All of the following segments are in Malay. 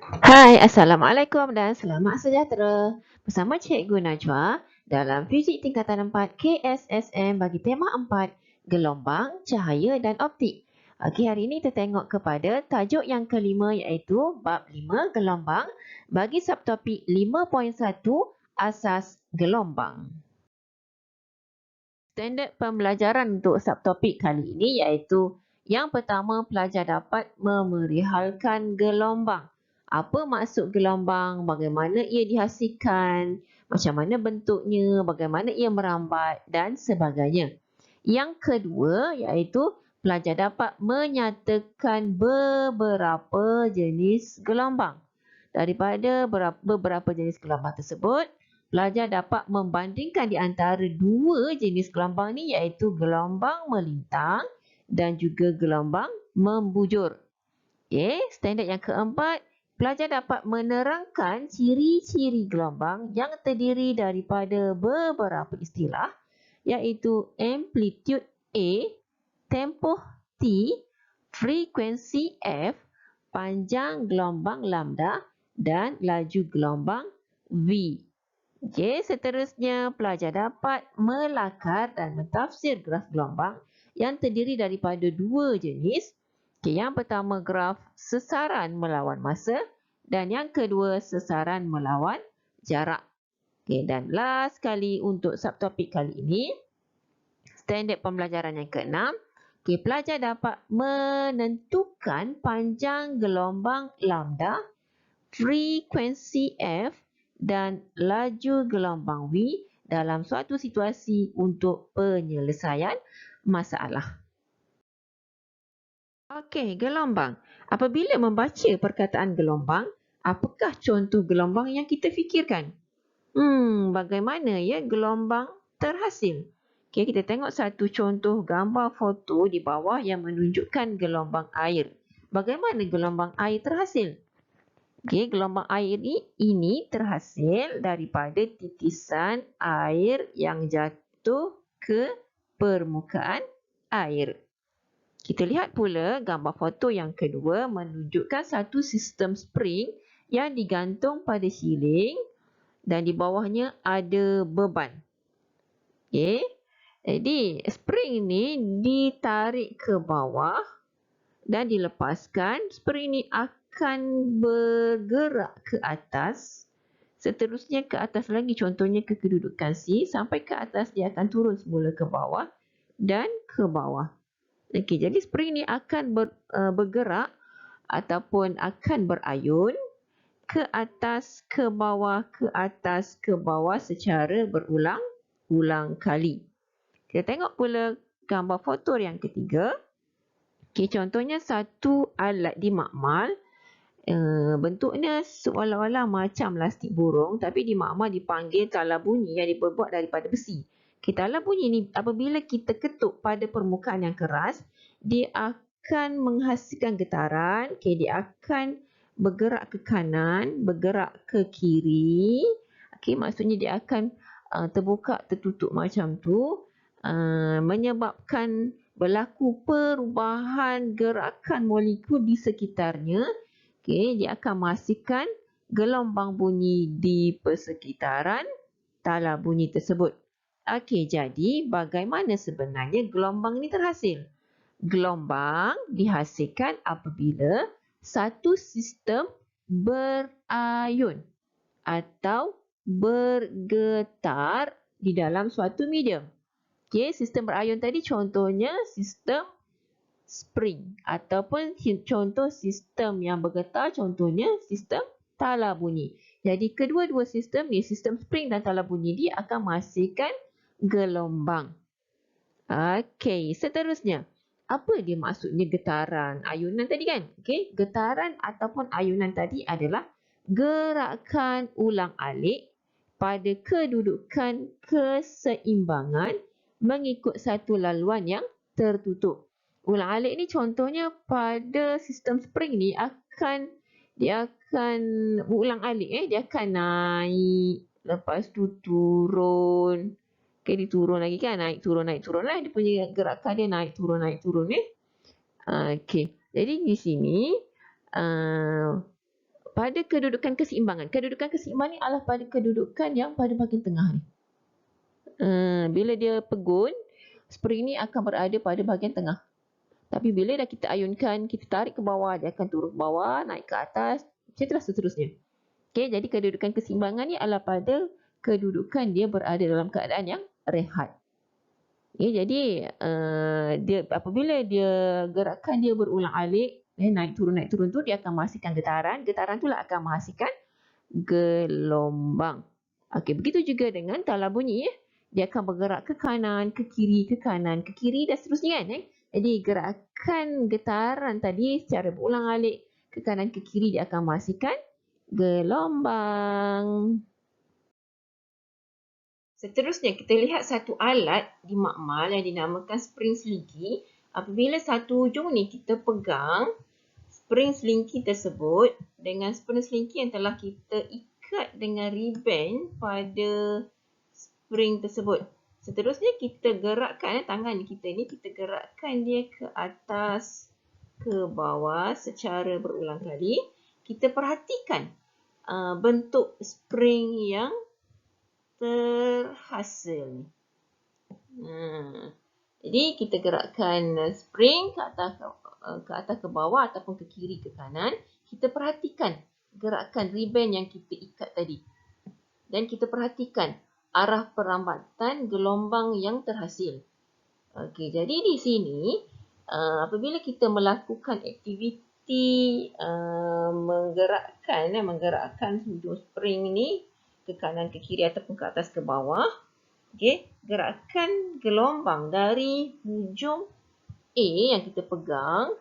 Hai, Assalamualaikum dan selamat sejahtera. Bersama Cikgu Najwa dalam Fizik Tingkatan 4 KSSM bagi tema 4, Gelombang, Cahaya dan Optik. Okey, hari ini kita tengok kepada tajuk yang kelima iaitu Bab 5 Gelombang bagi subtopik 5.1 Asas Gelombang. Standard pembelajaran untuk subtopik kali ini iaitu yang pertama, pelajar dapat memerihalkan gelombang. Apa maksud gelombang, bagaimana ia dihasilkan, macam mana bentuknya, bagaimana ia merambat dan sebagainya. Yang kedua iaitu pelajar dapat menyatakan beberapa jenis gelombang. Daripada beberapa jenis gelombang tersebut, pelajar dapat membandingkan di antara dua jenis gelombang ni iaitu gelombang melintang dan juga gelombang membujur. Okey, standard yang keempat, pelajar dapat menerangkan ciri-ciri gelombang yang terdiri daripada beberapa istilah iaitu amplitude A, tempoh T, frekuensi F, panjang gelombang lambda dan laju gelombang V. Okey, seterusnya pelajar dapat melakar dan mentafsir graf gelombang yang terdiri daripada dua jenis. Okey, yang pertama graf sesaran melawan masa dan yang kedua sesaran melawan jarak. Okey, dan last sekali untuk subtopik kali ini, standard pembelajaran yang keenam. Okey, pelajar dapat menentukan panjang gelombang lambda, frekuensi F dan laju gelombang V dalam suatu situasi untuk penyelesaian masalah. Okey, gelombang. Apabila membaca perkataan gelombang, apakah contoh gelombang yang kita fikirkan? Bagaimana ya gelombang terhasil? Okey, kita tengok satu contoh gambar foto di bawah yang menunjukkan gelombang air. Bagaimana gelombang air terhasil? Okey, gelombang air ini terhasil daripada titisan air yang jatuh ke permukaan air. Kita lihat pula gambar foto yang kedua menunjukkan satu sistem spring yang digantung pada siling dan di bawahnya ada beban. Okey. Jadi, spring ni ditarik ke bawah dan dilepaskan. Spring ni akan bergerak ke atas. Seterusnya ke atas lagi, contohnya ke kedudukan C. Sampai ke atas dia akan turun semula ke bawah dan ke bawah. Okey, jadi spring ni akan bergerak ataupun akan berayun ke atas, ke bawah secara berulang-ulang kali. Kita tengok pula gambar foto yang ketiga. Okey, contohnya satu alat dimakmal. Bentuknya seolah-olah macam lastik burung tapi dimakmal dipanggil tala bunyi yang diperbuat daripada besi. Okay, tala bunyi ni apabila kita ketuk pada permukaan yang keras, dia akan menghasilkan getaran. Okay, dia akan bergerak ke kanan, bergerak ke kiri. Okay, maksudnya dia akan terbuka, tertutup macam tu. Menyebabkan berlaku perubahan gerakan molekul di sekitarnya. Okey, dia akan menghasilkan gelombang bunyi di persekitaran tala bunyi tersebut. Okey, jadi bagaimana sebenarnya gelombang ini terhasil? Gelombang dihasilkan apabila satu sistem berayun atau bergetar di dalam suatu medium. Okey, sistem berayun tadi contohnya sistem spring ataupun contoh sistem yang bergetar contohnya sistem tala bunyi. Jadi kedua-dua sistem ni, sistem spring dan tala bunyi dia akan menghasilkan gelombang. Okey, seterusnya. Apa dia maksudnya getaran ayunan tadi kan? Okey, getaran ataupun ayunan tadi adalah gerakan ulang-alik pada kedudukan keseimbangan mengikut satu laluan yang tertutup. Ulang-alik ni contohnya pada sistem spring ni dia akan ulang-alik dia akan naik, lepas tu turun. Okay, dia turun lagi kan, naik turun lah dia punya gerakan dia naik turun ni. Okey. Jadi di sini pada kedudukan keseimbangan. Kedudukan keseimbangan ni adalah pada kedudukan yang pada bahagian tengah ni. Bila dia pegun, spring ni akan berada pada bahagian tengah. Tapi bila dah kita ayunkan, kita tarik ke bawah, dia akan turun ke bawah, naik ke atas, macam itulah seterusnya. Okay, jadi kedudukan keseimbangan ni adalah pada kedudukan dia berada dalam keadaan yang rehat. Okay, jadi dia apabila dia gerakan dia berulang-alik, naik turun tu dia akan menghasilkan getaran. Getaran tu lah akan menghasilkan gelombang. Okey, begitu juga dengan tala bunyi. Dia akan bergerak ke kanan, ke kiri, ke kanan, ke kiri dan seterusnya kan. Jadi gerakan getaran tadi secara berulang-alik ke kanan ke kiri dia akan menghasilkan gelombang. Seterusnya kita lihat satu alat di makmal yang dinamakan spring slinky. Apabila satu hujung ni kita pegang spring slinky tersebut dengan spring slinky yang telah kita ikat dengan ribbon pada spring tersebut. Seterusnya kita gerakkan tangan kita ni, kita gerakkan dia ke atas, ke bawah secara berulang kali. Kita perhatikan bentuk spring yang terhasil. Jadi kita gerakkan spring ke atas ke bawah ataupun ke kiri ke kanan. Kita perhatikan gerakan ribbon yang kita ikat tadi. Dan kita perhatikan arah perambatan gelombang yang terhasil. Okey, jadi di sini apabila kita melakukan aktiviti menggerakkan hujung spring ni ke kanan ke kiri ataupun ke atas ke bawah, okey, gerakan gelombang dari hujung A yang kita pegang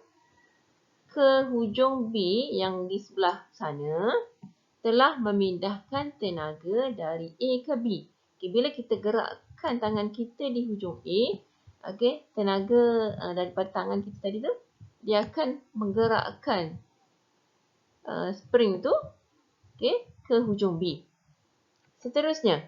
ke hujung B yang di sebelah sana telah memindahkan tenaga dari A ke B. Okay, bila kita gerakkan tangan kita di hujung A, okay, tenaga daripada tangan kita tadi tu, dia akan menggerakkan spring tu, okay, ke hujung B. Seterusnya,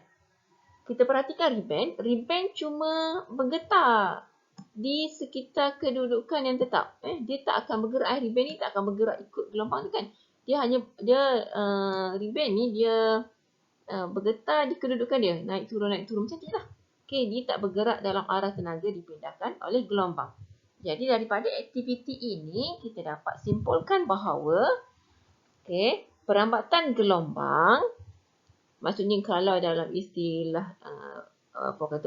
kita perhatikan ribbon. Ribbon cuma bergetar di sekitar kedudukan yang tetap. Dia tak akan bergerak. Ribbon ni tak akan bergerak ikut gelombang tu kan. Ribbon ni dia bergetar di kedudukan dia. Naik turun macam tu lah. Okay, dia tak bergerak dalam arah tenaga dipindahkan oleh gelombang. Jadi daripada aktiviti ini kita dapat simpulkan bahawa perambatan gelombang, maksudnya kalau dalam istilah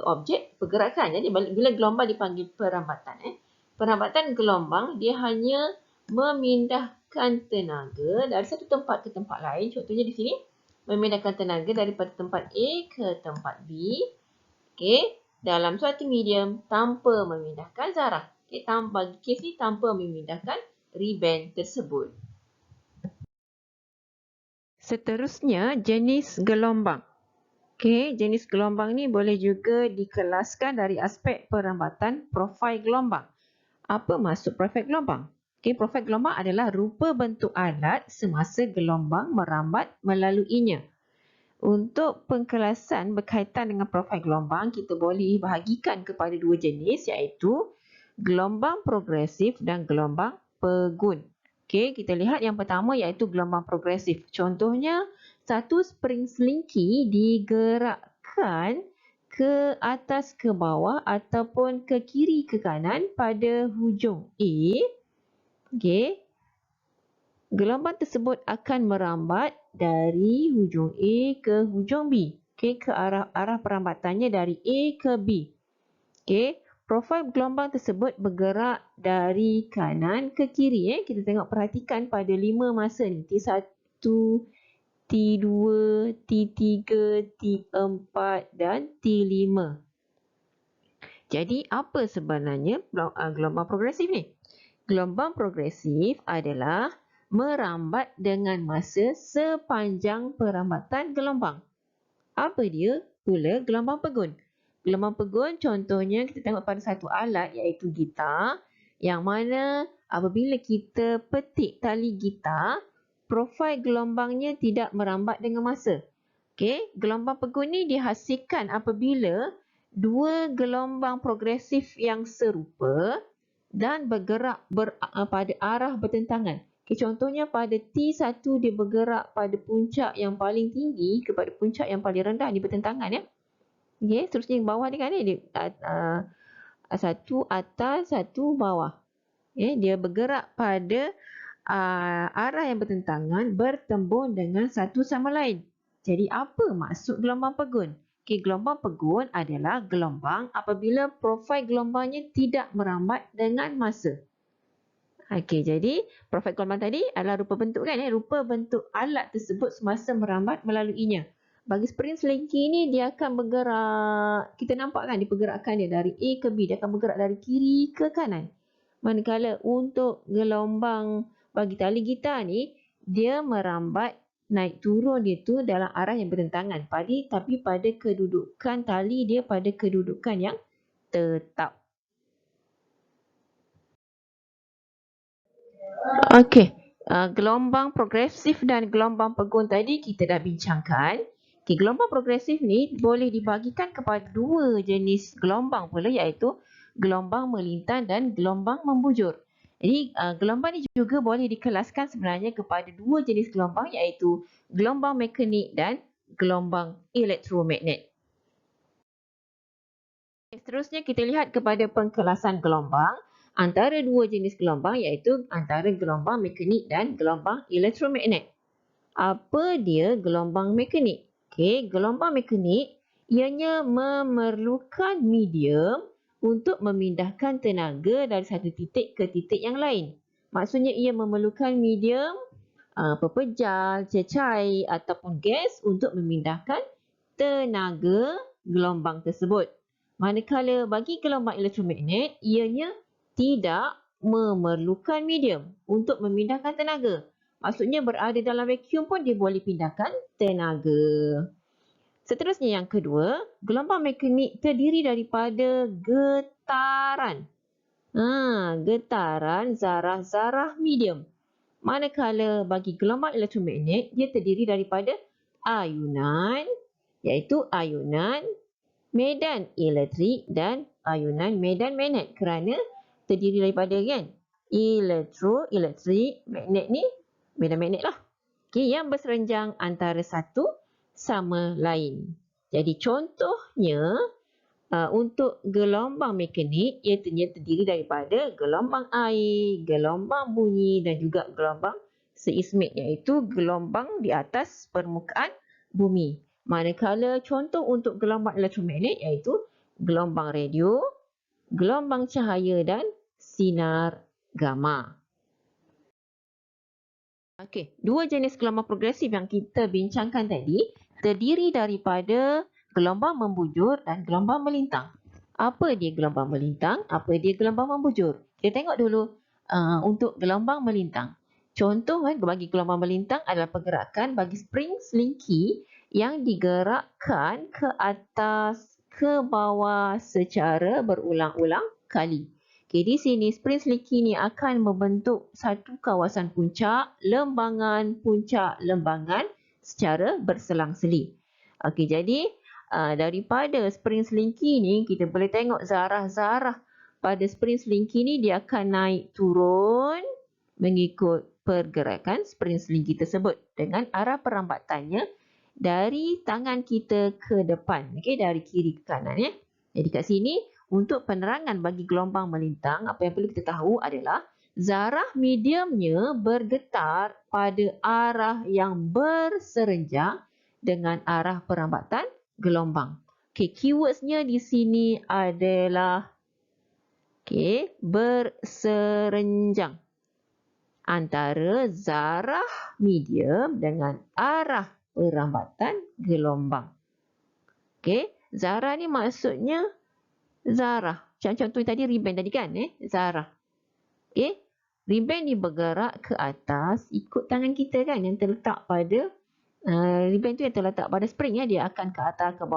objek pergerakan. Jadi bila gelombang dipanggil perambatan, perambatan gelombang dia hanya memindahkan tenaga dari satu tempat ke tempat lain. Contohnya di sini memindahkan tenaga daripada tempat A ke tempat B. Okey, dalam suatu medium tanpa memindahkan zarah. Okey, bagi kes ni tanpa memindahkan ribbon tersebut. Seterusnya jenis gelombang. Okey, jenis gelombang ni boleh juga dikelaskan dari aspek perambatan profil gelombang. Apa maksud profil gelombang? Okey, profil gelombang adalah rupa bentuk alat semasa gelombang merambat melaluinya. Untuk pengkelasan berkaitan dengan profil gelombang, kita boleh bahagikan kepada dua jenis iaitu gelombang progresif dan gelombang pegun. Okey, kita lihat yang pertama iaitu gelombang progresif. Contohnya, satu spring slinky digerakkan ke atas ke bawah ataupun ke kiri ke kanan pada hujung A. Okey. Gelombang tersebut akan merambat dari hujung A ke hujung B. Okey, ke arah perambatannya dari A ke B. Okey, profil gelombang tersebut bergerak dari kanan ke kiri. Kita tengok perhatikan pada 5 masa ni. T1, T2, T3, T4 dan T5. Jadi apa sebenarnya gelombang progresif ni? Gelombang progresif adalah merambat dengan masa sepanjang perambatan gelombang. Apa dia pula gelombang pegun? Gelombang pegun contohnya kita tengok pada satu alat iaitu gitar, yang mana apabila kita petik tali gitar, profil gelombangnya tidak merambat dengan masa. Okey, gelombang pegun ni dihasilkan apabila dua gelombang progresif yang serupa dan bergerak pada arah bertentangan. Contohnya pada T1 dia bergerak pada puncak yang paling tinggi kepada puncak yang paling rendah, dia bertentangan ya. Seterusnya yang bawah ni kan dia satu atas, satu bawah. Dia bergerak pada arah yang bertentangan, bertembung dengan satu sama lain. Jadi apa maksud gelombang pegun? Gelombang pegun adalah gelombang apabila profil gelombangnya tidak merambat dengan masa. Jadi profil gelombang tadi adalah rupa bentuk kan, rupa bentuk alat tersebut semasa merambat melaluinya. Bagi spring selengki ni dia akan bergerak, kita nampak kan dia pergerakan dia dari A ke B, dia akan bergerak dari kiri ke kanan. Manakala untuk gelombang bagi tali gitar ni, dia merambat naik turun dia tu dalam arah yang bertentangan. Tapi pada kedudukan tali dia pada kedudukan yang tetap. Gelombang progresif dan gelombang pegun tadi kita dah bincangkan. Gelombang progresif ni boleh dibagikan kepada dua jenis gelombang pula, iaitu gelombang melintang dan gelombang membujur. Jadi gelombang ni juga boleh dikelaskan sebenarnya kepada dua jenis gelombang, iaitu gelombang mekanik dan gelombang elektromagnet. Seterusnya kita lihat kepada pengkelasan gelombang antara dua jenis gelombang, iaitu antara gelombang mekanik dan gelombang elektromagnet. Apa dia gelombang mekanik? Gelombang mekanik ianya memerlukan medium untuk memindahkan tenaga dari satu titik ke titik yang lain. Maksudnya ia memerlukan medium pepejal, cecair ataupun gas untuk memindahkan tenaga gelombang tersebut. Manakala bagi gelombang elektromagnet, ianya tidak memerlukan medium untuk memindahkan tenaga. Maksudnya berada dalam vacuum pun dia boleh pindahkan tenaga. Seterusnya yang kedua, gelombang mekanik terdiri daripada getaran. Getaran zarah-zarah medium. Manakala bagi gelombang elektromagnet, dia terdiri daripada ayunan, iaitu ayunan medan elektrik dan ayunan medan magnet, kerana terdiri daripada kan elektrik, magnet ni medan magnet lah. Yang berserenjang antara satu sama lain. Jadi contohnya untuk gelombang mekanik, ia terdiri daripada gelombang air, gelombang bunyi dan juga gelombang seismik, iaitu gelombang di atas permukaan bumi. Manakala contoh untuk gelombang elektromagnet iaitu gelombang radio, gelombang cahaya dan sinar gamma. Dua jenis gelombang progresif yang kita bincangkan tadi terdiri daripada gelombang membujur dan gelombang melintang. Apa dia gelombang melintang? Apa dia gelombang membujur? Kita tengok dulu untuk gelombang melintang. Contoh bagi gelombang melintang adalah pergerakan bagi spring selingki yang digerakkan ke atas ke bawah secara berulang-ulang kali. Di sini spring selingki ni akan membentuk satu kawasan puncak, lembangan, puncak, lembangan secara berselang-seli. Jadi daripada spring selingki ni kita boleh tengok zarah-zarah pada spring selingki ni dia akan naik turun mengikut pergerakan spring selingki tersebut dengan arah perambatannya dari tangan kita ke depan, dari kiri ke kanan ya. Jadi kat sini untuk penerangan bagi gelombang melintang, apa yang perlu kita tahu adalah zarah mediumnya bergetar pada arah yang berserenjang dengan arah perambatan gelombang. Keywordsnya di sini adalah berserenjang antara zarah medium dengan arah perambatan gelombang. Zarah ni maksudnya zarah. Macam contoh tadi ribbon tadi kan, zarah. Ribbon ni bergerak ke atas ikut tangan kita kan yang terletak pada ribbon tu yang terletak pada spring ya, dia akan ke atas ke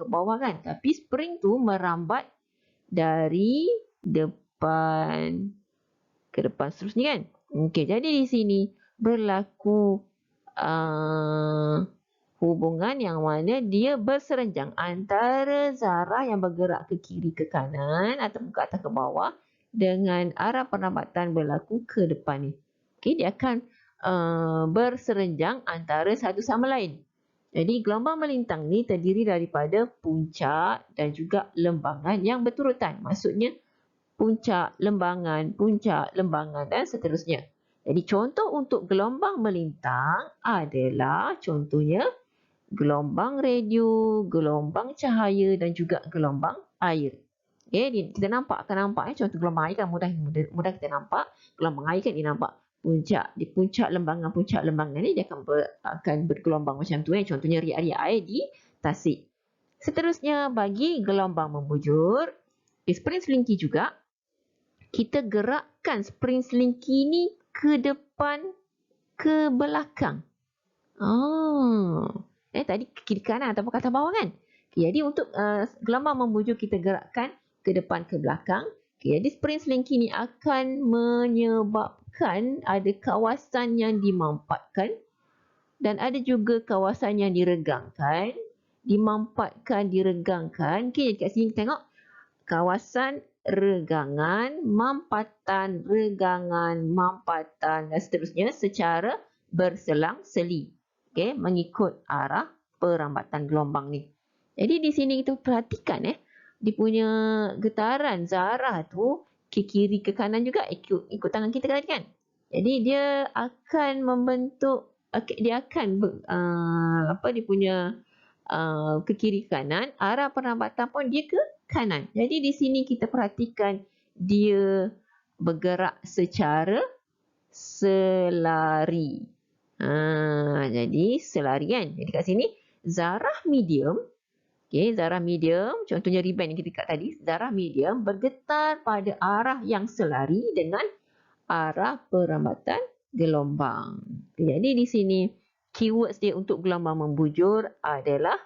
bawah kan. Tapi spring tu merambat dari depan ke depan seterusnya kan. Jadi di sini berlaku hubungan yang mana dia berserenjang antara zarah yang bergerak ke kiri ke kanan atau ke atas ke bawah dengan arah perambatan berlaku ke depan ni. Okey, dia akan berserenjang antara satu sama lain. Jadi gelombang melintang ni terdiri daripada puncak dan juga lembangan yang berturutan. Maksudnya puncak, lembangan dan seterusnya. Jadi contoh untuk gelombang melintang adalah contohnya gelombang radio, gelombang cahaya dan juga gelombang air. Okey, kita akan nampak contoh gelombang air kan mudah kita nampak. Gelombang air kan dia nampak di puncak lembangan ni dia akan bergelombang macam tu. Contohnya riak-riak air di tasik. Seterusnya bagi gelombang membujur, spring selingki juga, kita gerakkan spring selingki ni ke depan, ke belakang. Tadi ke kiri kanan ataupun ke atas bawah kan? Okay, jadi untuk gelombang membujur kita gerakkan ke depan, ke belakang. Okay, jadi spring selingki ni akan menyebabkan ada kawasan yang dimampatkan dan ada juga kawasan yang diregangkan. Dimampatkan, diregangkan. Okay, kat sini tengok kawasan regangan, mampatan, regangan, mampatan dan seterusnya secara berselang-seli. Okay, mengikut arah perambatan gelombang ni. Jadi di sini kita perhatikan dia punya getaran zarah tu ke kiri ke kanan juga ikut tangan kita kan. Jadi dia akan membentuk, dia akan dia punya ke kiri ke kanan, arah perambatan pun dia ke kanan. Jadi di sini kita perhatikan dia bergerak secara selari. Jadi selari kan. Jadi kat sini zarah medium, zarah medium, contohnya ribbon yang kita ikat tadi, zarah medium bergetar pada arah yang selari dengan arah perambatan gelombang. Jadi di sini keywords dia untuk gelombang membujur adalah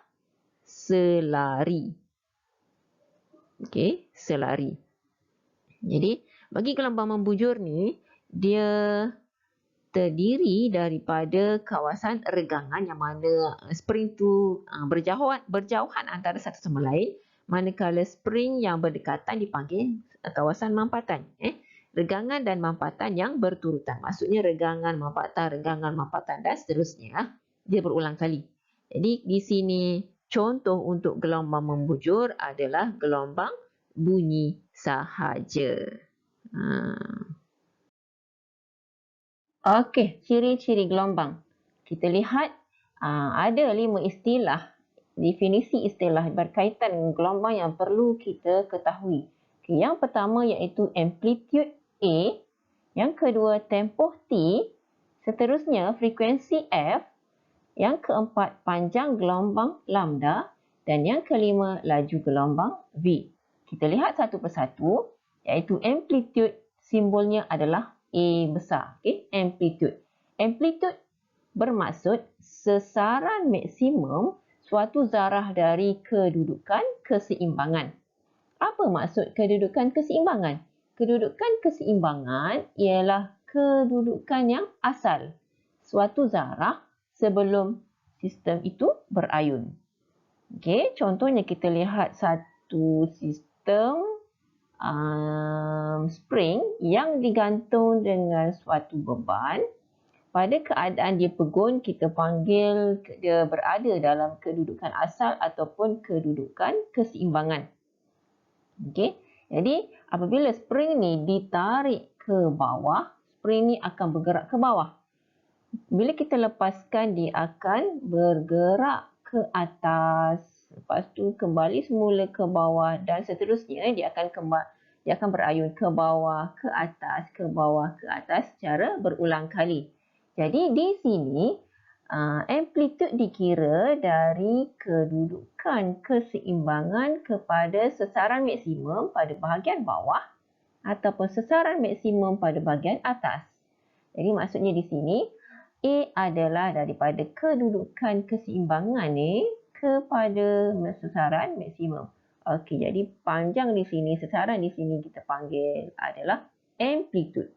selari. Okey, selari. Jadi bagi gelombang membujur ni, dia terdiri daripada kawasan regangan yang mana spring tu berjauhan antara satu sama lain, manakala spring yang berdekatan dipanggil kawasan mampatan. Regangan dan mampatan yang berturutan. Maksudnya regangan, mampatan dan seterusnya. Dia berulang kali. Jadi di sini contoh untuk gelombang membujur adalah gelombang bunyi sahaja. Okey, ciri-ciri gelombang. Kita lihat ada 5 istilah, definisi istilah berkaitan dengan gelombang yang perlu kita ketahui. Okay, yang pertama iaitu amplitude A, yang kedua tempoh T, seterusnya frekuensi F, yang keempat panjang gelombang lambda dan yang kelima laju gelombang V. Kita lihat satu persatu, iaitu amplitude, simbolnya adalah A besar. Okay? Amplitude. Amplitude bermaksud sesaran maksimum suatu zarah dari kedudukan keseimbangan. Apa maksud kedudukan keseimbangan? Kedudukan keseimbangan ialah kedudukan yang asal suatu zarah sebelum sistem itu berayun. Okey, contohnya kita lihat satu sistem spring yang digantung dengan suatu beban. Pada keadaan dia pegun, kita panggil dia berada dalam kedudukan asal ataupun kedudukan keseimbangan. Okey, jadi apabila spring ni ditarik ke bawah, spring ni akan bergerak ke bawah. Bila kita lepaskan, dia akan bergerak ke atas. Lepas tu kembali semula ke bawah dan seterusnya dia akan berayun ke bawah, ke atas, ke bawah, ke atas secara berulang kali. Jadi di sini amplitude dikira dari kedudukan keseimbangan kepada sesaran maksimum pada bahagian bawah ataupun sesaran maksimum pada bahagian atas. Jadi maksudnya di sini A adalah daripada kedudukan keseimbangan ni kepada sesaran maksimum. Okey, jadi panjang di sini, sesaran di sini kita panggil adalah amplitude.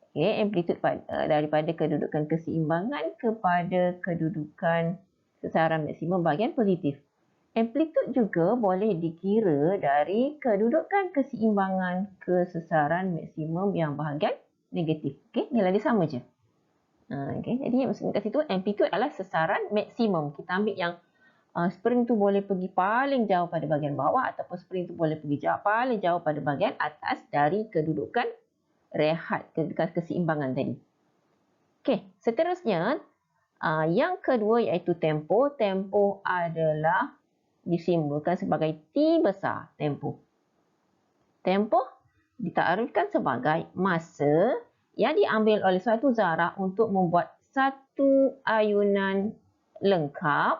Okay, amplitude daripada kedudukan keseimbangan kepada kedudukan sesaran maksimum bahagian positif. Amplitude juga boleh dikira dari kedudukan keseimbangan ke sesaran maksimum yang bahagian negatif. Okey, nilai dia sama je. Okey, jadi yang maksudnya kat situ amplitude adalah sesaran maksimum. Kita ambil yang spring tu boleh pergi paling jauh pada bahagian bawah ataupun spring tu boleh pergi paling jauh pada bahagian atas dari kedudukan rehat, kedudukan keseimbangan tadi. Okey, seterusnya yang kedua iaitu tempoh. Tempoh adalah disimbolkan sebagai T besar, tempoh. Tempoh ditakrifkan sebagai masa yang diambil oleh suatu zarah untuk membuat satu ayunan lengkap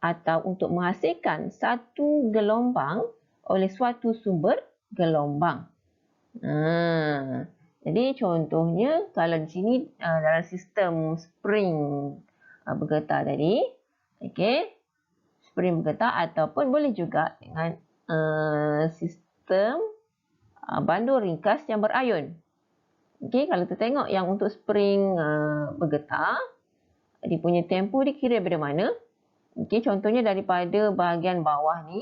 atau untuk menghasilkan satu gelombang oleh suatu sumber gelombang. Jadi contohnya kalau di sini dalam sistem spring bergetar tadi, okey, spring bergetar ataupun boleh juga dengan sistem bandur ringkas yang berayun. Okey, kalau kita tengok yang untuk spring bergetar, dia punya tempoh dia kira daripada mana? Okey, contohnya daripada bahagian bawah ni,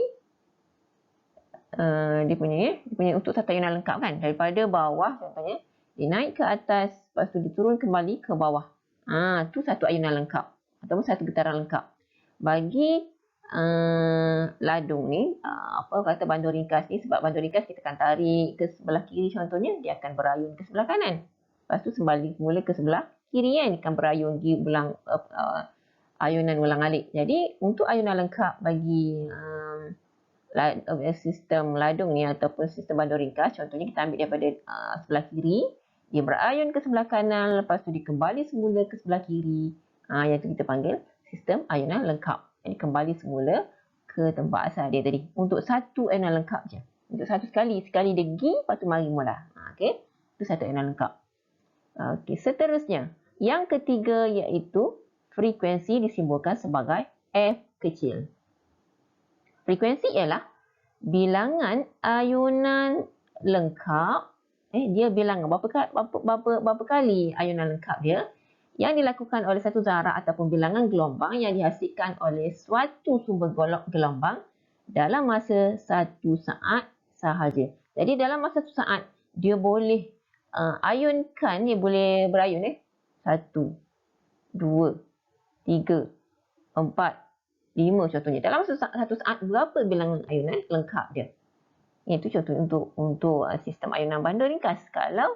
dia punya untuk satu ayunan lengkap kan, daripada bawah contohnya dia naik ke atas, lepas tu dia turun kembali ke bawah. Tu satu ayunan lengkap ataupun satu getaran lengkap. Bagi ladung ni, apa kata bandur ringkas ni, sebab bandur ringkas kita akan tarik ke sebelah kiri contohnya, dia akan berayun ke sebelah kanan. Lepas tu kembali semula ke sebelah kiri kan, dia akan berayun pergi ulang ayunan ulang-alik. Jadi untuk ayunan lengkap bagi sistem ladung ni ataupun sistem bandur ringkas, contohnya kita ambil daripada sebelah kiri, dia berayun ke sebelah kanan, lepas tu dia kembali semula ke sebelah kiri. Yang tu kita panggil sistem ayunan lengkap. Jadi kembali semula ke tempat asal dia tadi. Untuk satu ayunan lengkap je. Untuk satu sekali dia pergi, lepas tu mari mula. Okey, itu satu ayunan lengkap. Okey, seterusnya yang ketiga iaitu frekuensi disimbolkan sebagai F kecil. Frekuensi ialah bilangan ayunan lengkap. Dia bilangan berapa kali ayunan lengkap dia yang dilakukan oleh satu zarah ataupun bilangan gelombang yang dihasilkan oleh suatu sumber gelombang dalam masa 1 saat sahaja. Jadi dalam masa 1 saat dia boleh ayunkan, dia boleh berayun 1, 2, 3, 4, 5 contohnya. Dalam masa 1 saat berapa bilangan ayunan lengkap dia? Itu contoh untuk sistem ayunan bandur ringkas. Kalau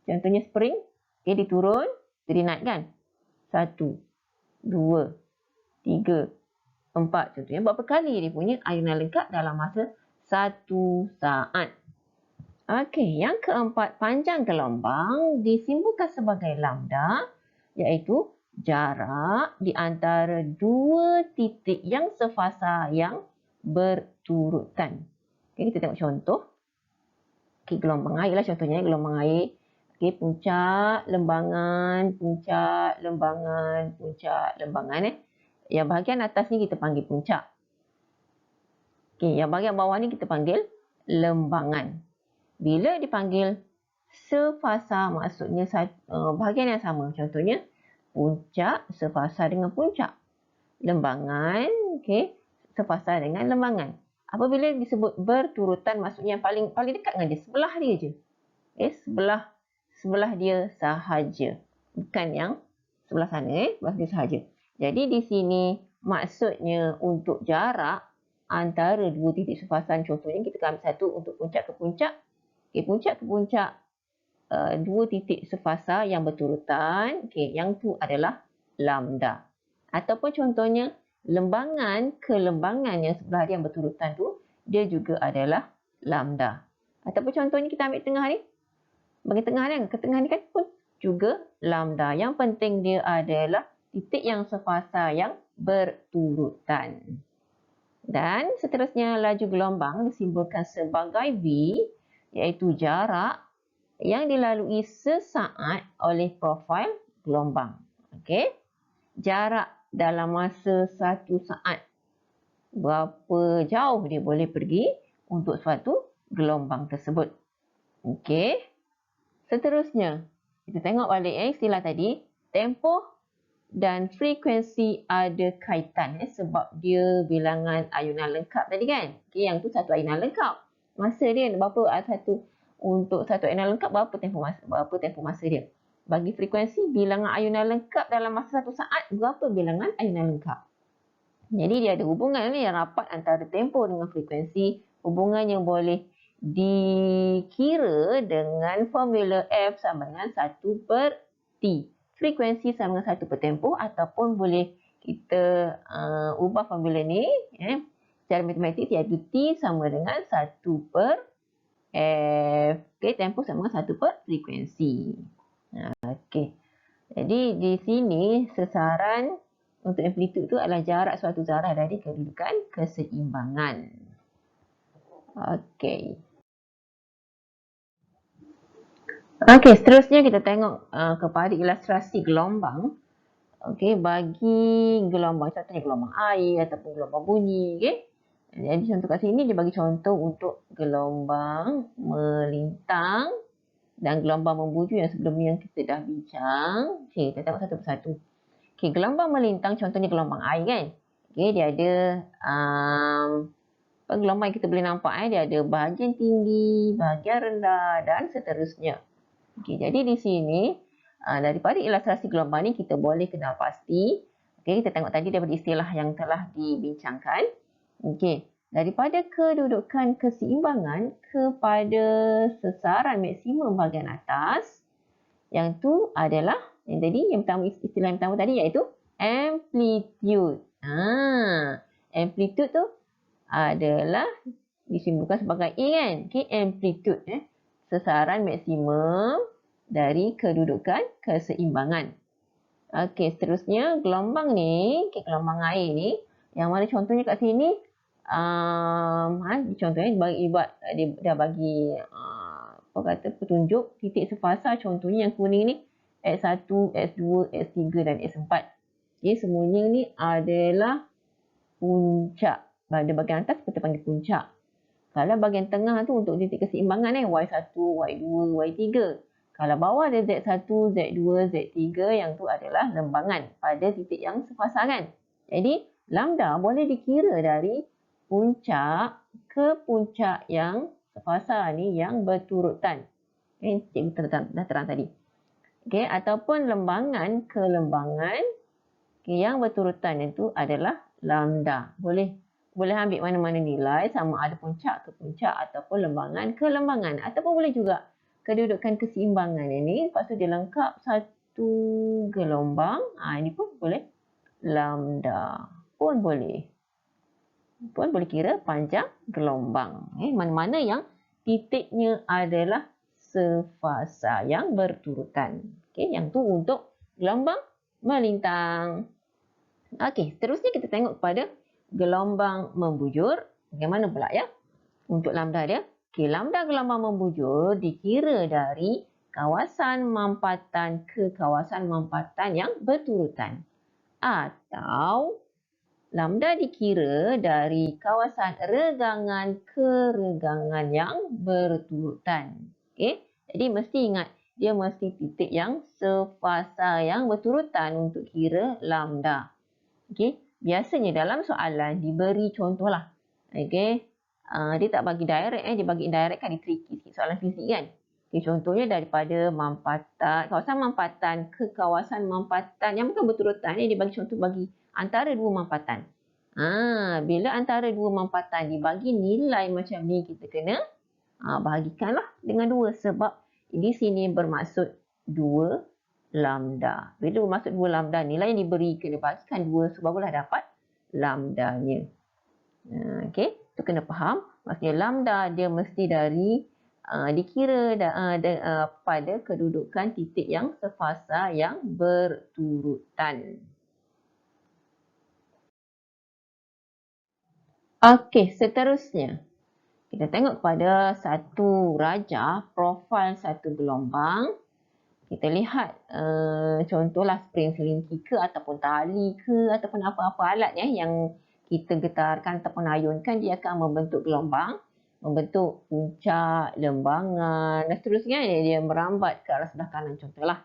contohnya spring, dia turun, jadi naik kan? 1, 2, 3, 4 contohnya. Berapa kali dia punya ayunan lengkap dalam masa 1 saat. Okey, yang keempat, panjang gelombang disimbolkan sebagai lambda, iaitu jarak di antara dua titik yang sefasa yang berturutan. Okay, kita tengok contoh. Okay, gelombang air lah contohnya, gelombang air. Okay, puncak, lembangan, puncak, lembangan, puncak, lembangan. Yang bahagian atas ni kita panggil puncak. Okay, yang bahagian bawah ni kita panggil lembangan. Bila dipanggil sefasa, maksudnya bahagian yang sama. Contohnya, puncak sefasa dengan puncak. Lembangan, okay, sefasa dengan lembangan. Apabila disebut berturutan, maksudnya yang paling dekat dengan dia, sebelah dia je. Okay, sebelah dia sahaja. Bukan yang sebelah sana, sebelah dia sahaja. Jadi di sini maksudnya untuk jarak antara dua titik sefasan, contohnya kita ambil satu untuk puncak ke puncak. Okay, puncak ke puncak, dua titik sefasa yang berturutan. Okay, yang tu adalah lambda. Ataupun contohnya lembangan ke lembangan yang sebelah dia yang berturutan tu, dia juga adalah lambda. Ataupun contohnya kita ambil tengah ni. Bagi tengah ni, ke tengah ni kan pun juga lambda. Yang penting dia adalah titik yang sefasa yang berturutan. Dan seterusnya laju gelombang disimbolkan sebagai V, iaitu jarak yang dilalui sesaat oleh profil gelombang. Okey. Jarak dalam masa 1 saat. Berapa jauh dia boleh pergi untuk suatu gelombang tersebut. Okey. Seterusnya, kita tengok balik istilah tadi. Tempoh dan frekuensi ada kaitan sebab dia bilangan ayunan lengkap tadi kan. Okey, yang tu satu ayunan lengkap. Masa dia berapa? untuk satu ayunan lengkap berapa tempoh masa dia. Bagi frekuensi bilangan ayunan lengkap dalam masa 1 saat, berapa bilangan ayunan lengkap. Jadi dia ada hubungan ni yang rapat antara tempoh dengan frekuensi. Hubungan yang boleh dikira dengan formula F sama dengan 1/T. Frekuensi sama dengan 1/tempoh, ataupun boleh kita ubah formula ni secara matematik, iaitu T sama dengan 1/F. Okay, tempoh sama dengan 1/frekuensi. Okey. Jadi di sini sasaran untuk amplitude tu adalah jarak suatu zarah dari kedudukan keseimbangan. Okey. Okey, seterusnya kita tengok kepada ilustrasi gelombang. Okey, bagi gelombang, contohnya gelombang air ataupun gelombang bunyi, okey. Jadi contoh kat sini dia bagi contoh untuk gelombang melintang dan gelombang membujur yang sebelum ni yang kita dah bincang. Okey, kita tengok satu persatu. Okey, gelombang melintang contohnya gelombang air kan. Okey, dia ada gelombang yang kita boleh nampak dia ada bahagian tinggi, bahagian rendah dan seterusnya. Okey, jadi di sini daripada ilustrasi gelombang ni kita boleh kenal pasti. Okey, kita tengok tadi daripada istilah yang telah dibincangkan. Okey, daripada kedudukan keseimbangan kepada sasaran maksimum bahagian atas, yang tu adalah yang tadi, yang pertama, istilah yang pertama tadi iaitu amplitude. Amplitude tu adalah disimbolkan sebagai A kan. Okey, amplitude sasaran maksimum dari kedudukan keseimbangan. Okey, seterusnya gelombang ni, gelombang air ni, yang mana contohnya kat sini, contohnya dia dah bagi petunjuk titik sefasa, contohnya yang kuning ni S1, S2, S3 dan S4. Okay, semuanya ni adalah puncak. Pada bahagian atas kita panggil puncak. Kalau bahagian tengah tu untuk titik keseimbangan Y1, Y2, Y3. Kalau bawah ada Z1, Z2, Z3, yang tu adalah lembangan pada titik yang sefasa kan. Jadi lambda boleh dikira dari puncak ke puncak yang sefasa ni yang berturutan. Okay, cikgu dah terang tadi. Okay, ataupun lembangan ke lembangan yang berturutan itu adalah lambda. Boleh ambil mana-mana nilai sama ada puncak ke puncak ataupun lembangan ke lembangan. Ataupun boleh juga kedudukan keseimbangan ini, lepas tu dia lengkap satu gelombang. Ini pun boleh lambda. Pun boleh kira panjang gelombang. Mana-mana yang titiknya adalah sefasa yang berturutan. Yang tu untuk gelombang melintang. Okey, seterusnya kita tengok kepada gelombang membujur. Bagaimana pula ya untuk lambda dia? Okey, lambda gelombang membujur dikira dari kawasan mampatan ke kawasan mampatan yang berturutan. Atau lambda dikira dari kawasan regangan ke regangan yang berturutan. Okey, jadi mesti ingat dia mesti titik yang sefasa yang berturutan untuk kira lambda. Okey, biasanya dalam soalan diberi contohlah. Okey, dia tak bagi direct dia bagi indirect kan, dia tricky sikit soalan fizik kan. Okey, contohnya daripada mampatan, kawasan mampatan ke kawasan mampatan yang bukan berturutan dia bagi contoh bagi antara dua mampatan. Bila antara dua mampatan dibagi nilai macam ni, kita kena bahagikanlah dengan 2 sebab di sini bermaksud 2 lambda. Bila bermaksud 2 lambda, nilai yang diberi kena bahagikan 2 so barulah dapat lambdanya. Okey, tu kena faham. Maksudnya lambda dia mesti dari dikira pada kedudukan titik yang sefasa yang berturutan. Okey, seterusnya kita tengok pada satu rajah, profil satu gelombang. Kita lihat contohlah spring selingki ke ataupun tali ke ataupun apa-apa alat yang kita getarkan ataupun ayunkan, dia akan membentuk gelombang, membentuk puncak, lembangan dan seterusnya. Dia merambat ke arah sebelah kanan contohlah.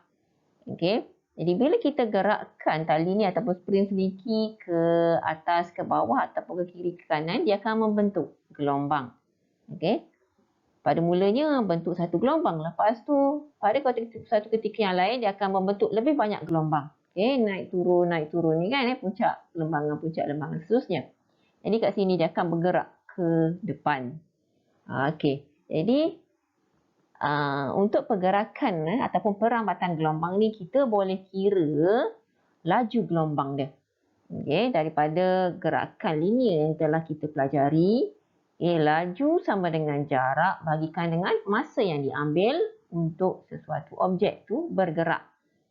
Okey. Jadi bila kita gerakkan tali ni ataupun spring selingki ke atas, ke bawah ataupun ke kiri, ke kanan, dia akan membentuk gelombang. Okey. pada mulanya bentuk satu gelombang. Lepas tu, pada satu ketika yang lain, dia akan membentuk lebih banyak gelombang. Okay, naik turun ni kan, puncak lembangan, seterusnya. Jadi kat sini dia akan bergerak ke depan. Okey, jadi untuk pergerakan ataupun perambatan gelombang ni, kita boleh kira laju gelombang dia. Okay, daripada gerakan linear yang telah kita pelajari, laju sama dengan jarak bagikan dengan masa yang diambil untuk sesuatu objek tu bergerak.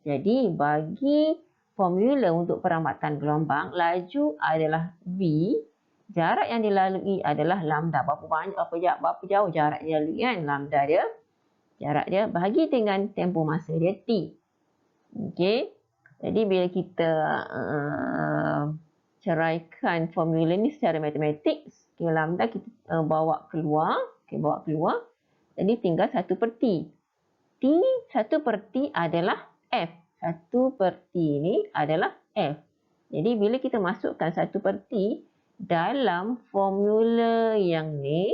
Jadi bagi formula untuk perambatan gelombang, laju adalah V, jarak yang dilalui adalah lambda. Berapa jauh jarak yang dilalui kan? Lambda dia, jarak dia bahagi dengan tempoh masa dia T. Okey. Jadi bila kita ceraikan formula ni secara matematik, lambda kita bawa keluar. Jadi tinggal 1/T. T 1/T adalah F. 1/T ni adalah F. Jadi bila kita masukkan 1/T dalam formula yang ni,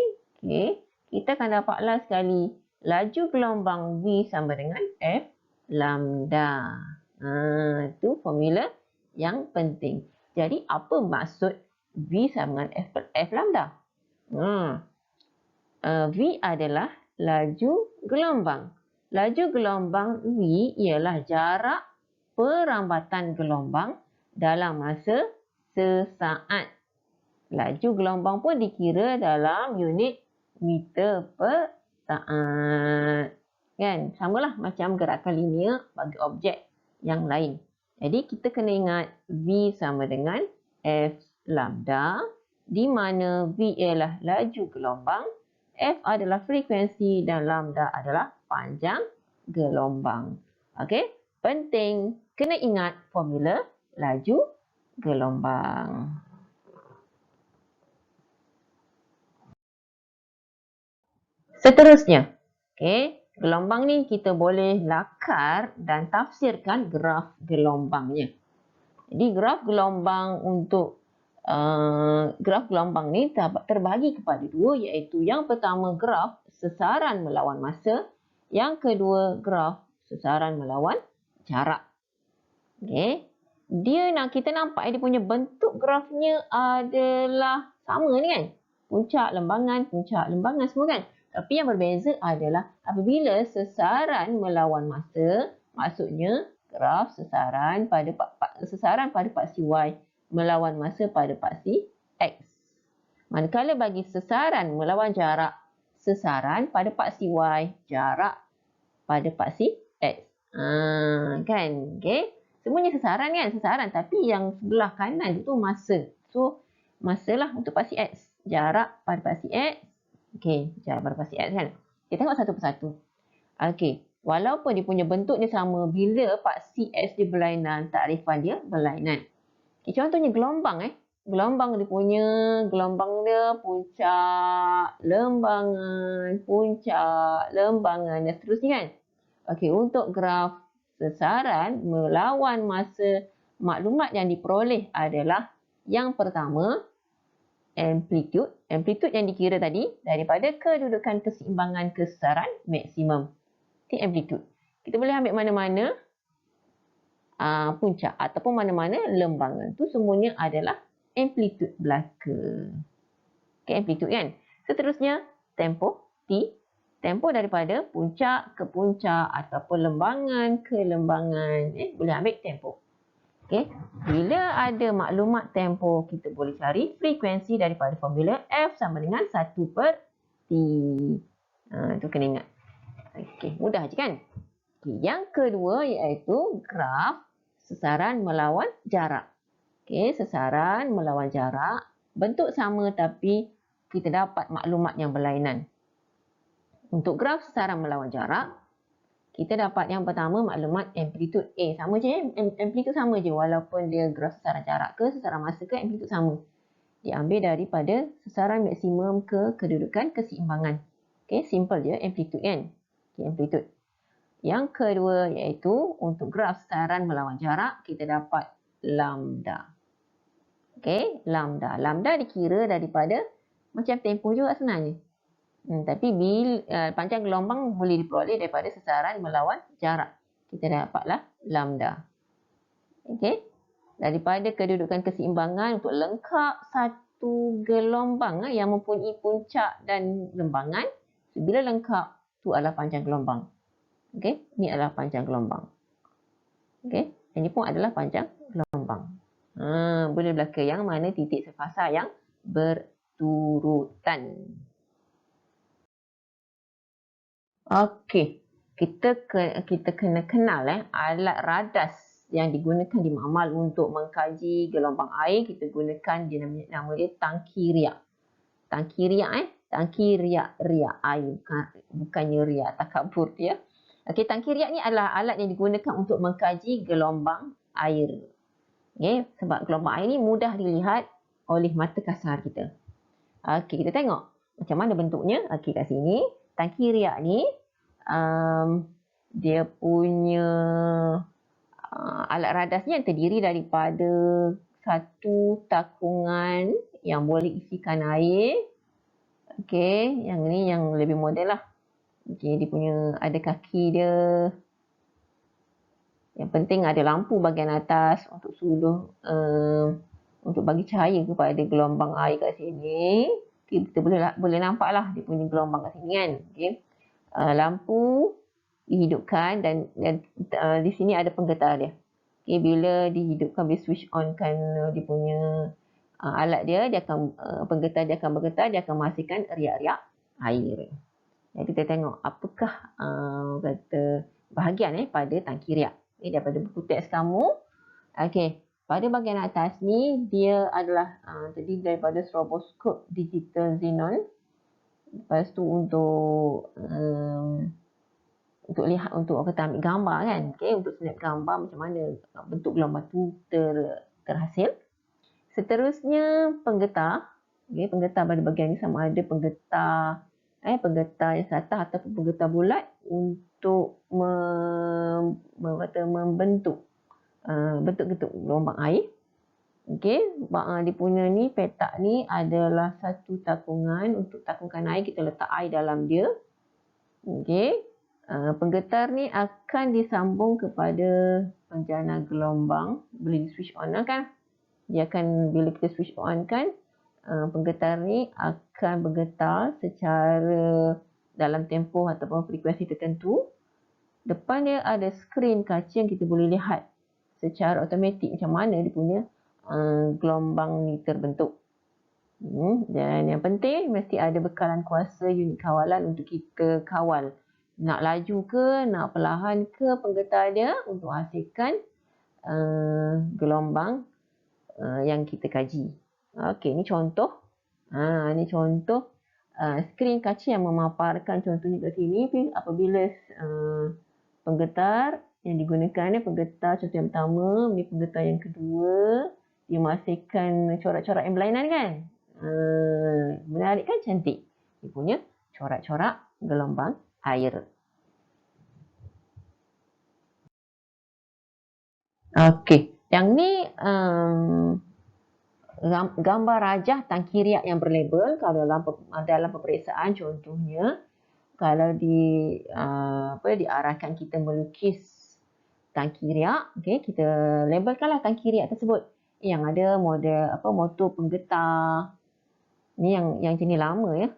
kita akan dapatlah sekali laju gelombang V sama dengan F lambda. Itu formula yang penting. Jadi apa maksud V sama dengan F lambda? V adalah laju gelombang. Laju gelombang V ialah jarak perambatan gelombang dalam masa sesaat. Laju gelombang pun dikira dalam unit meter per saat. Kan? Samalah macam gerakan linear bagi objek yang lain. Jadi kita kena ingat V sama dengan F lambda, di mana V ialah laju gelombang, F adalah frekuensi dan lambda adalah panjang gelombang. Okey, penting kena ingat formula laju gelombang. Seterusnya, gelombang ni kita boleh lakar dan tafsirkan graf gelombangnya. Jadi graf gelombang ni terbagi kepada dua, iaitu yang pertama graf sesaran melawan masa, yang kedua graf sesaran melawan jarak. Kita nampak dia punya bentuk grafnya adalah sama ni kan. Puncak lembangan semua kan. Tapi yang berbeza adalah apabila sesaran melawan masa, maksudnya graf sesaran pada paksi Y melawan masa pada paksi X. Manakala bagi sesaran melawan jarak, sesaran pada paksi Y, jarak pada paksi X. Kan? Semuanya sesaran, tapi yang sebelah kanan itu masa. So, masalah untuk paksi X, jarak pada paksi X. Jarak pada paksi X kan. Kita tengok satu persatu. Walaupun dia punya bentuk dia sama, bila paksi X dia berlainan, takrifan dia berlainan. Contohnya gelombang Gelombang dia puncak lembangan dan seterusnya kan. Untuk graf sesaran melawan masa, maklumat yang diperoleh adalah yang pertama, amplitude. Amplitude yang dikira tadi daripada kedudukan keseimbangan kesesaran maksimum. Amplitude. Kita boleh ambil mana-mana puncak ataupun mana-mana lembangan. Tu semuanya adalah amplitude belaka. Amplitude kan. Seterusnya, tempoh T. Tempoh daripada puncak ke puncak ataupun lembangan ke lembangan. Boleh ambil tempoh. Bila ada maklumat tempoh, kita boleh cari frekuensi daripada formula F sama dengan 1/T. Itu kena ingat. Mudah je kan? Yang kedua iaitu graf sesaran melawan jarak. Sesaran melawan jarak. Bentuk sama tapi kita dapat maklumat yang berlainan. Untuk graf sesaran melawan jarak, kita dapat yang pertama maklumat amplitude A. Sama je, amplitude sama je walaupun dia graf sesaran jarak ke sesaran masa ke, amplitude sama. Diambil daripada sesaran maksimum ke kedudukan keseimbangan. Simple je amplitude kan. Amplitude. Yang kedua iaitu untuk graf sesaran melawan jarak, kita dapat lambda. Lambda. Lambda dikira daripada macam tempoh juga sebenarnya. Tapi panjang gelombang boleh diperoleh daripada sesaran melawan jarak. Kita dapatlah lambda. Okey. Daripada kedudukan keseimbangan untuk lengkap satu gelombang yang mempunyai puncak dan lembangan, bila lengkap, itu adalah panjang gelombang. Okey, ini adalah panjang gelombang. Okey, ini pun adalah panjang gelombang. Boleh belaka yang mana titik sefasa yang berturutan. Okey, kita kena kenal alat radas yang digunakan di makmal untuk mengkaji gelombang air. Kita gunakan nama dia tangki riak. Tangki riak air, bukannya riak takabur ya. Okey, tangki riak ni adalah alat yang digunakan untuk mengkaji gelombang air. Okey, sebab gelombang air ni mudah dilihat oleh mata kasar kita. Okey, kita tengok macam mana bentuknya. Okey, kat sini tangki riak ni dia punya alat radasnya yang terdiri daripada satu takungan yang boleh isikan air. Okey, yang ni yang lebih moden lah. Okey, dia punya ada kaki dia. Yang penting ada lampu bahagian atas untuk suluh untuk bagi cahaya kepada gelombang air kat sini. Okay, kita boleh nampak lah dia punya gelombang kat sini kan. Okay. Lampu dihidupkan dan di sini ada penggetar dia. Okay, bila dihidupkan, bila switch on kan dia punya alat dia akan penggetar dia akan bergetar, dia akan menghasilkan riak-riak air. Jadi kita tengok apakah kata bahagian pada tangki riak. Okay, daripada buku teks kamu. Okey, pada bahagian atas ni dia adalah terdiri daripada stroboskop digital xenon. Lepas tu untuk lihat, untuk kita ambil gambar kan. Okey, untuk snap gambar macam mana bentuk gelombang tu terhasil. Seterusnya penggetar. Okey, penggetar pada bahagian ni sama ada penggetar yang satah ataupun penggetar bulat untuk membentuk bentuk-bentuk gelombang air. Okey, dia punya ni petak ni adalah satu takungan. Untuk takungkan air, kita letak air dalam dia. Okey, penggetar ni akan disambung kepada penjana gelombang. Boleh di switch on kan. Dia akan, bila kita switch on kan, penggetar ni akan bergetar secara dalam tempoh ataupun frekuensi tertentu. Depan dia ada skrin kaca yang kita boleh lihat secara automatik macam mana dia punya gelombang ni terbentuk. Dan yang penting mesti ada bekalan kuasa unit kawalan untuk kita kawal. Nak laju ke, nak perlahan ke penggetar dia untuk hasilkan gelombang yang kita kaji. Okey, ni contoh. Ni contoh skrin kaca yang memaparkan contohnya kat sini. Apabila penggetar yang digunakan ni, penggetar contoh yang pertama, ni penggetar yang kedua, dia menghasilkan corak-corak yang berlainan kan. Menarik kan, cantik. Dia punya corak-corak gelombang air. Okey, yang ni gambar rajah tangki riak yang berlabel. Kalau dalam peperiksaan contohnya, kalau diarahkan kita melukis tangki riak, okey, kita labelkanlah tangki riak tersebut. Yang ada model motor penggetar. Ni yang jenis lama ya.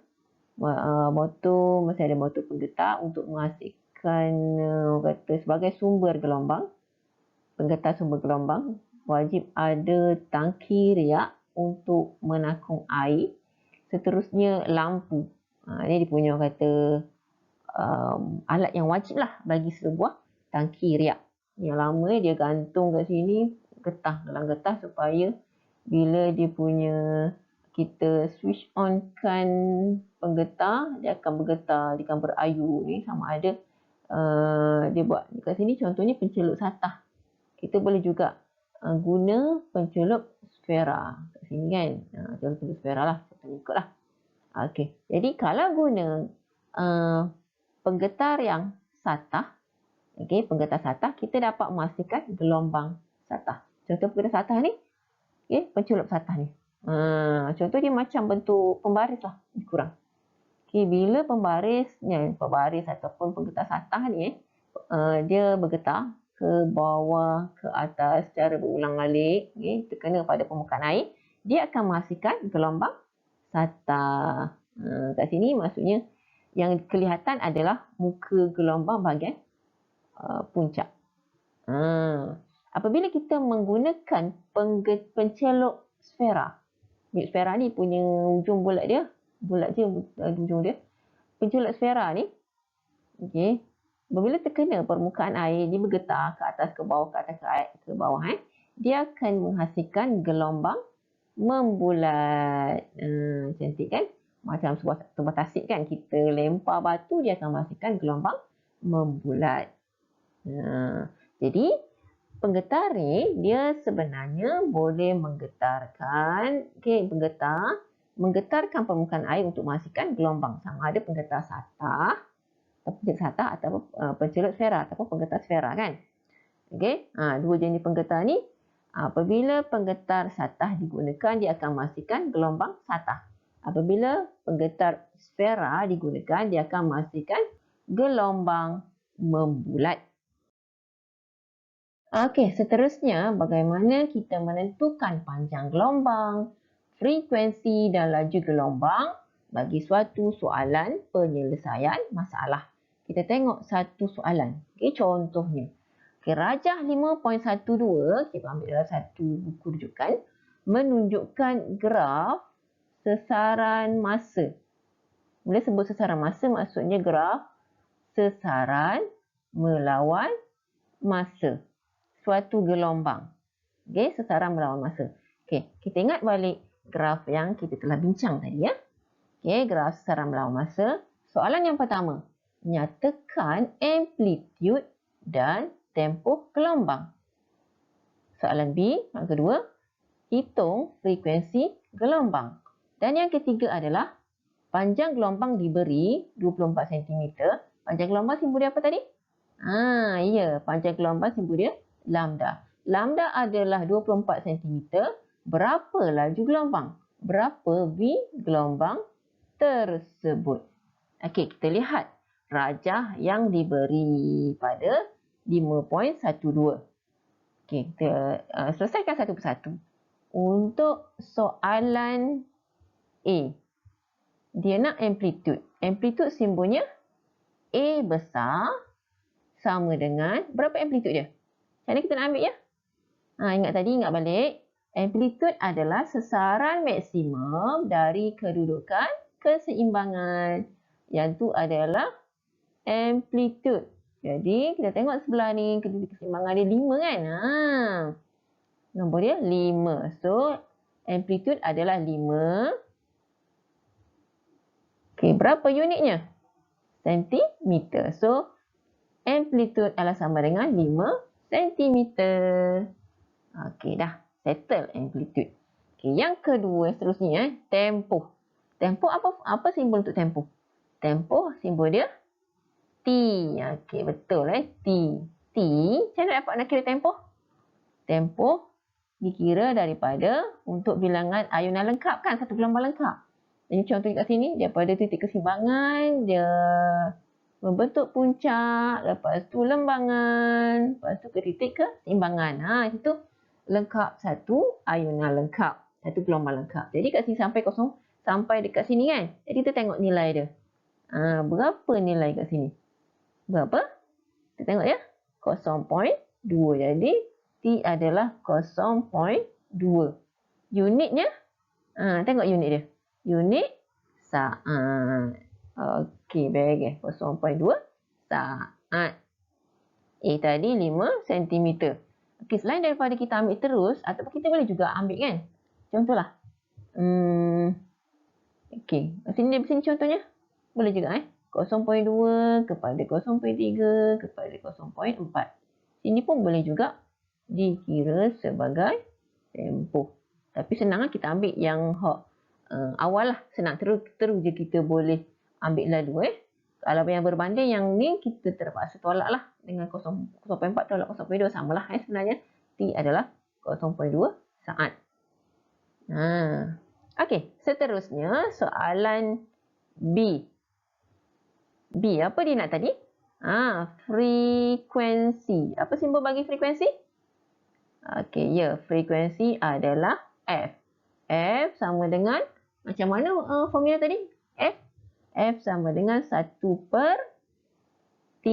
Motor, masih ada motor penggetar untuk menghasilkan sebagai sumber gelombang. Penggetar sumber gelombang wajib ada tangki riak untuk menakung air. Seterusnya lampu. Ini dia punya alat yang wajib lah bagi sebuah tangki riak. Yang lama dia gantung kat sini, dalam getah supaya bila dia punya kita switch on kan penggetar, dia akan bergetar, dia akan berayu ni sama ada dia buat kat sini contohnya pencelup satah. Kita boleh juga guna pencelup sfera kat sini kan. Pencelup sfera lah, kita ikutlah. Okey, jadi kalau guna penggetar yang satah, okey, penggetar satah, kita dapat menghasilkan gelombang satah. Contoh penggetar satah ni, okey, pencelup satah ni. Contoh dia macam bentuk pembaris lah, lebih kurang. Okay, bila pembaris ataupun penggetar satah ni dia bergetar ke bawah, ke atas secara berulang-alik, okay, terkena pada permukaan air, dia akan menghasilkan gelombang satah. Kat sini maksudnya yang kelihatan adalah muka gelombang bahagian puncak. Apabila kita menggunakan pencelok sfera, sfera ni punya ujung bulat je ujung dia. Pencelok sfera ni, okey, apabila terkena permukaan air, dia bergetar ke atas, ke bawah, ke atas, ke bawah, dia akan menghasilkan gelombang membulat. Cantik kan? Macam sebuah tasik kan, kita lempar batu, dia akan menghasilkan gelombang membulat. Jadi penggetar ni dia sebenarnya boleh menggetarkan, menggetarkan permukaan air untuk menghasilkan gelombang, sama ada penggetar satah atau pencelut sfera ataupun penggetar sfera kan. Okey, dua jenis penggetar ni, apabila penggetar satah digunakan, dia akan menghasilkan gelombang satah. Apabila penggetar sfera digunakan, dia akan menghasilkan gelombang membulat. Okey, seterusnya bagaimana kita menentukan panjang gelombang, frekuensi dan laju gelombang bagi suatu soalan penyelesaian masalah. Kita tengok satu soalan. Okey, contohnya. Okey, rajah 5.12, kita ambil dalam satu buku rujukan, menunjukkan graf sesaran masa. Bila sebut sesaran masa, maksudnya graf sesaran melawan masa suatu gelombang. Okey, sesaran melawan masa. Okey, kita ingat balik graf yang kita telah bincang tadi ya. Okey, graf sesaran melawan masa. Soalan yang pertama, nyatakan amplitude dan tempoh gelombang. Soalan B, yang kedua, hitung frekuensi gelombang. Dan yang ketiga adalah panjang gelombang diberi 24 cm. Panjang gelombang simbol dia apa tadi? Ya, panjang gelombang simbol dia lambda. Lambda adalah 24 cm. Berapa laju gelombang? Berapa V gelombang tersebut? Okey, kita lihat rajah yang diberi pada 5.12. Okey, kita selesaikan satu persatu. Untuk soalan A, dia nak amplitude. Amplitude simbolnya A besar sama dengan berapa amplitude dia? Macam mana kita nak ambil ya? Ingat balik. Amplitude adalah sesaran maksimum dari kedudukan keseimbangan. Yang tu adalah amplitude. Jadi, kita tengok sebelah ni, kedudukan keseimbangan dia 5 kan? Nombor dia 5. So, amplitude adalah 5. Okey, berapa unitnya? Sentimeter. So, amplitude adalah sama dengan 5 cm. Okey, dah settle amplitude. Okey, yang kedua seterusnya, tempoh. Tempoh apa simbol untuk tempoh? Tempoh simbol dia T. Okey, betul T. T, macam mana dapat nak kira tempoh? Tempoh dikira daripada untuk bilangan ayunan lengkap kan, satu gelombang lengkap. Jadi contoh kat sini, daripada titik keseimbangan, dia membentuk puncak, lepas tu lembangan, lepas tu ke titik keseimbangan. Itu lengkap, satu ayunan lengkap, satu gelombang lengkap. Jadi kat sini sampai dekat sini kan. Jadi kita tengok nilai dia. Berapa nilai kat sini? Berapa? Kita tengok ya. 0.2. Jadi T adalah 0.2. Unitnya, tengok unit dia. Unit saat. Okey, baik. 0.2 saat. A tadi 5 cm. Okey, selain daripada kita ambil terus, ataupun kita boleh juga ambil kan. Contohlah. Okey, sini contohnya. Boleh juga 0.2 kepada 0.3 kepada 0.4. Sini pun boleh juga dikira sebagai tempoh. Tapi senang kita ambil yang awal lah. Senang terus je kita boleh ambil lalu. Kalau yang berbanding yang ni kita terpaksa tolak lah. Dengan 0.4 tolak 0.2 samalah sebenarnya. T adalah 0.2 saat. Okey, seterusnya soalan B. B, apa dia nak tadi? Frekuensi. Apa simbol bagi frekuensi? Okey, ya, frekuensi adalah F. F sama dengan, macam mana formula tadi? F? F sama dengan 1 per T.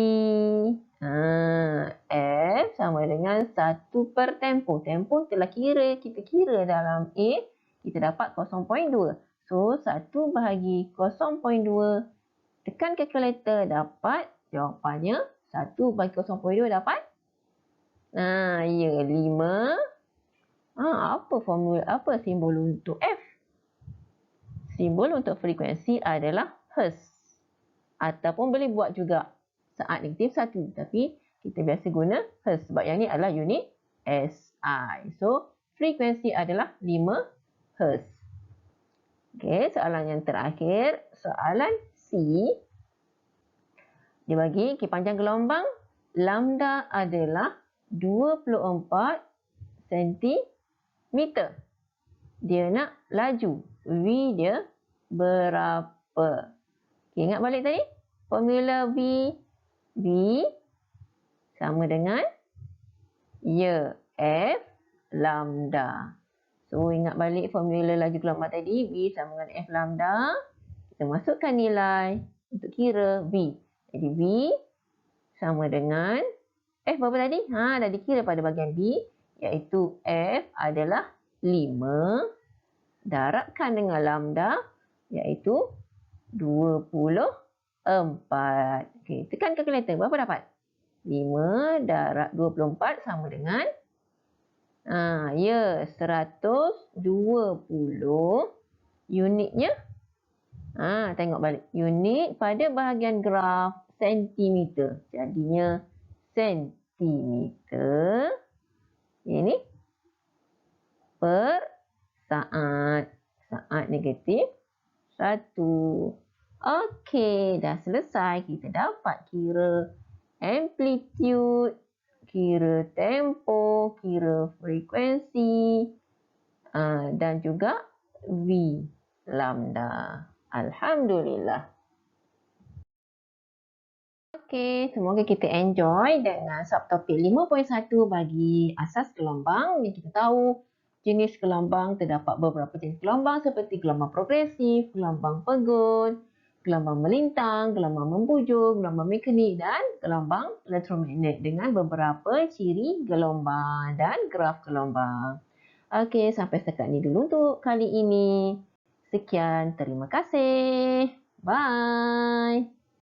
F sama dengan 1 per tempoh. Tempoh telah kita kira dalam A, kita dapat 0.2. So, 1 bahagi 0.2, tekan kalkulator, dapat jawapannya 1 bahagi 0.2 dapat? Ya, 5. Apa formula, apa simbol untuk F? Simbol untuk frekuensi adalah Hertz. Ataupun boleh buat juga saat negatif 1. Tapi kita biasa guna Hertz sebab yang ni adalah unit SI. So, frekuensi adalah 5 Hertz. Okey, soalan yang terakhir. Soalan C. Dia bagi panjang gelombang lambda adalah 24 cm. Dia nak laju. V dia berapa? Okay, ingat balik tadi? Formula V. V sama dengan F lambda. So, ingat balik formula laju gelombang tadi. V sama dengan F lambda. Kita masukkan nilai untuk kira V. Jadi, V sama dengan F berapa tadi? Dah dikira pada bahagian B, iaitu F adalah 5 darabkan dengan lambda, iaitu 24. Okey, tekan kalkulator. Berapa dapat? 5 darab 24 sama dengan 120 unitnya. Tengok balik. Unit pada bahagian graf sentimeter. Jadinya sentimeter. Ini per saat. Saat negatif 1. Okey, dah selesai. Kita dapat kira amplitude, kira tempo, kira frekuensi dan juga V lambda. Alhamdulillah. Okey, semoga kita enjoy dengan subtopik 5.1 bagi asas gelombang. Yang kita tahu jenis gelombang, terdapat beberapa jenis gelombang seperti gelombang progresif, gelombang pegun, gelombang melintang, gelombang membujur, gelombang mekanik dan gelombang elektromagnet dengan beberapa ciri gelombang dan graf gelombang. Okey, sampai setakat ini dulu untuk kali ini. Sekian, terima kasih. Bye.